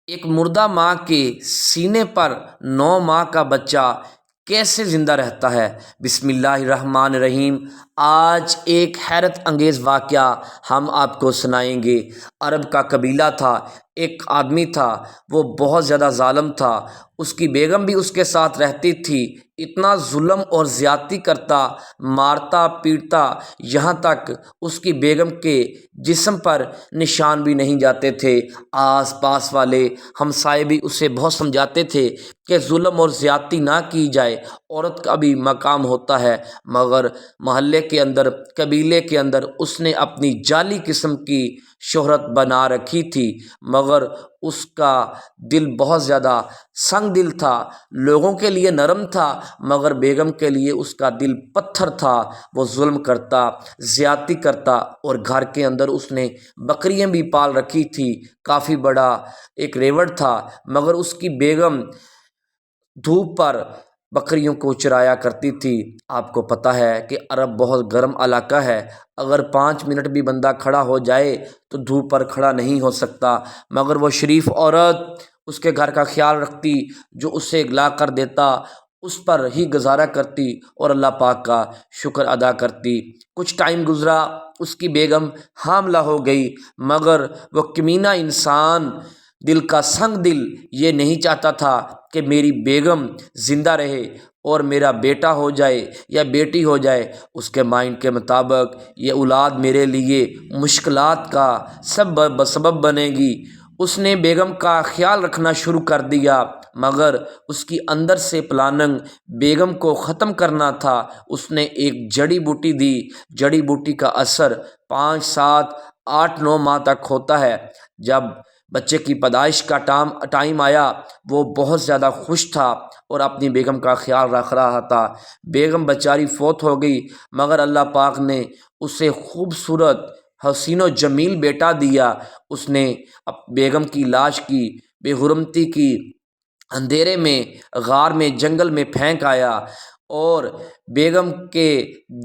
ایک مردہ ماں کے سینے پر 9 ماہ کا بچہ کیسے زندہ رہتا ہے؟ بسم اللہ الرحمن الرحیم۔ آج ایک حیرت انگیز واقعہ ہم آپ کو سنائیں گے۔ عرب کا قبیلہ تھا، ایک آدمی تھا، وہ بہت زیادہ ظالم تھا۔ اس کی بیگم بھی اس کے ساتھ رہتی تھی۔ اتنا ظلم اور زیادتی کرتا، مارتا پیٹتا، یہاں تک اس کی بیگم کے جسم پر نشان بھی نہیں جاتے تھے۔ آس پاس والے ہمسائے بھی اسے بہت سمجھاتے تھے کہ ظلم اور زیادتی نہ کی جائے، عورت کا بھی مقام ہوتا ہے، مگر محلے کے اندر، قبیلے کے اندر اس نے اپنی جعلی قسم کی شہرت بنا رکھی تھی۔ مگر اس کا دل بہت زیادہ سنگ دل تھا، لوگوں کے لیے نرم تھا، مگر بیگم کے لیے اس کا دل پتھر تھا۔ وہ ظلم کرتا، زیادتی کرتا، اور گھر کے اندر اس نے بکریاں بھی پال رکھی تھی، کافی بڑا ایک ریوڑ تھا، مگر اس کی بیگم دھوپ پر بکریوں کو چرایا کرتی تھی۔ آپ کو پتہ ہے کہ عرب بہت گرم علاقہ ہے، اگر 5 منٹ بھی بندہ کھڑا ہو جائے تو دھوپ پر کھڑا نہیں ہو سکتا، مگر وہ شریف عورت اس کے گھر کا خیال رکھتی، جو اسے لا کر دیتا اس پر ہی گزارا کرتی اور اللہ پاک کا شکر ادا کرتی۔ کچھ ٹائم گزرا، اس کی بیگم حاملہ ہو گئی، مگر وہ کمینہ انسان، دل کا سنگ دل، یہ نہیں چاہتا تھا کہ میری بیگم زندہ رہے اور میرا بیٹا ہو جائے یا بیٹی ہو جائے۔ اس کے مائنڈ کے مطابق یہ اولاد میرے لیے مشکلات کا سبب بنے گی۔ اس نے بیگم کا خیال رکھنا شروع کر دیا، مگر اس کی اندر سے پلاننگ بیگم کو ختم کرنا تھا۔ اس نے ایک جڑی بوٹی دی۔ جڑی بوٹی کا اثر 5 7 8 9 ماہ تک ہوتا ہے۔ جب بچے کی پیدائش کا ٹائم آیا، وہ بہت زیادہ خوش تھا اور اپنی بیگم کا خیال رکھ رہا تھا۔ بیگم بیچاری فوت ہو گئی، مگر اللہ پاک نے اسے خوبصورت حسین و جمیل بیٹا دیا۔ اس نے بیگم کی لاش کی بے حرمتی کی اندھیرے میں، غار میں، جنگل میں پھینک آیا، اور بیگم کے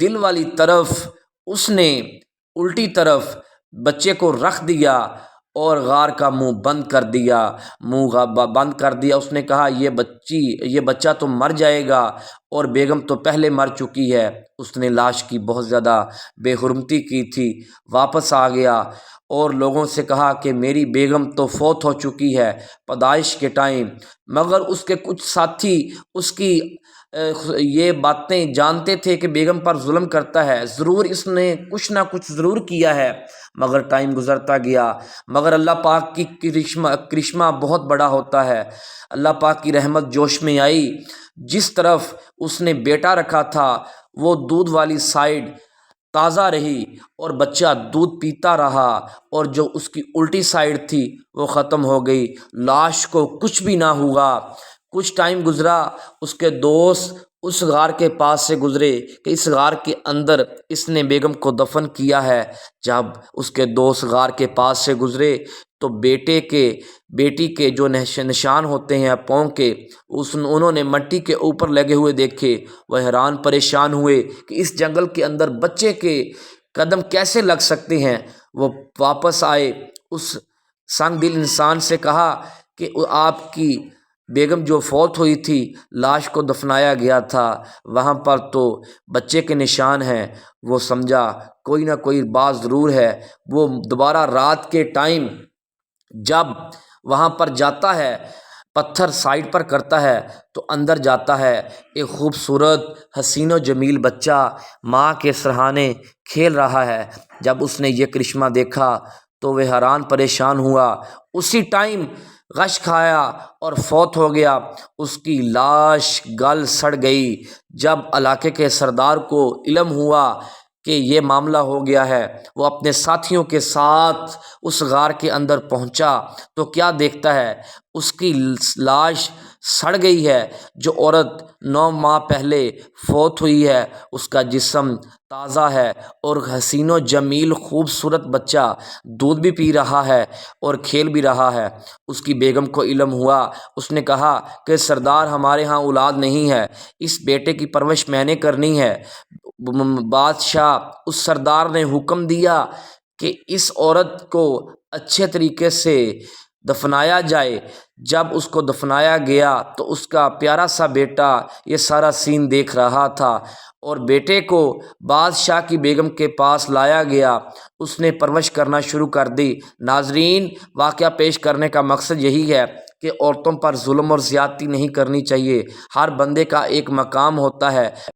دل والی طرف اس نے الٹی طرف بچے کو رکھ دیا اور غار کا منہ بند کر دیا۔ منہ بند کر دیا۔ اس نے کہا یہ بچہ تو مر جائے گا، اور بیگم تو پہلے مر چکی ہے۔ اس نے لاش کی بہت زیادہ بے حرمتی کی تھی۔ واپس آ گیا اور لوگوں سے کہا کہ میری بیگم تو فوت ہو چکی ہے پیدائش کے ٹائم، مگر اس کے کچھ ساتھی اس کی یہ باتیں جانتے تھے کہ بیگم پر ظلم کرتا ہے، ضرور اس نے کچھ نہ کچھ ضرور کیا ہے۔ مگر ٹائم گزرتا گیا، مگر اللہ پاک کی کرشمہ بہت بڑا ہوتا ہے۔ اللہ پاک کی رحمت جوش میں آئی۔ جس طرف اس نے بیٹا رکھا تھا، وہ دودھ والی سائیڈ تازہ رہی اور بچہ دودھ پیتا رہا، اور جو اس کی الٹی سائیڈ تھی وہ ختم ہو گئی۔ لاش کو کچھ بھی نہ ہوا۔ کچھ ٹائم گزرا، اس کے دوست اس غار کے پاس سے گزرے کہ اس غار کے اندر اس نے بیگم کو دفن کیا ہے۔ جب اس کے دوست غار کے پاس سے گزرے تو بیٹی کے جو نشان ہوتے ہیں پاؤں کے، انہوں نے مٹی کے اوپر لگے ہوئے دیکھے۔ وہ حیران پریشان ہوئے کہ اس جنگل کے اندر بچے کے قدم کیسے لگ سکتے ہیں۔ وہ واپس آئے، اس سنگ دل انسان سے کہا کہ آپ کی بیگم جو فوت ہوئی تھی، لاش کو دفنایا گیا تھا، وہاں پر تو بچے کے نشان ہیں۔ وہ سمجھا کوئی نہ کوئی بات ضرور ہے۔ وہ دوبارہ رات کے ٹائم جب وہاں پر جاتا ہے، پتھر سائڈ پر کرتا ہے تو اندر جاتا ہے، ایک خوبصورت حسین و جمیل بچہ ماں کے سرہانے کھیل رہا ہے۔ جب اس نے یہ کرشمہ دیکھا تو وہ حیران پریشان ہوا۔ اسی ٹائم غش کھایا اور فوت ہو گیا۔ اس کی لاش گل سڑ گئی۔ جب علاقے کے سردار کو علم ہوا کہ یہ معاملہ ہو گیا ہے، وہ اپنے ساتھیوں کے ساتھ اس غار کے اندر پہنچا تو کیا دیکھتا ہے، اس کی لاش سڑ گئی ہے۔ جو عورت 9 ماہ پہلے فوت ہوئی ہے، اس کا جسم تازہ ہے، اور حسین و جمیل خوبصورت بچہ دودھ بھی پی رہا ہے اور کھیل بھی رہا ہے۔ اس کی بیگم کو علم ہوا۔ اس نے کہا کہ سردار، ہمارے ہاں اولاد نہیں ہے، اس بیٹے کی پرورش میں نے کرنی ہے۔ بادشاہ، اس سردار نے حکم دیا کہ اس عورت کو اچھے طریقے سے دفنایا جائے۔ جب اس کو دفنایا گیا تو اس کا پیارا سا بیٹا یہ سارا سین دیکھ رہا تھا، اور بیٹے کو بادشاہ کی بیگم کے پاس لایا گیا، اس نے پرورش کرنا شروع کر دی۔ ناظرین، واقعہ پیش کرنے کا مقصد یہی ہے کہ عورتوں پر ظلم اور زیادتی نہیں کرنی چاہیے۔ ہر بندے کا ایک مقام ہوتا ہے۔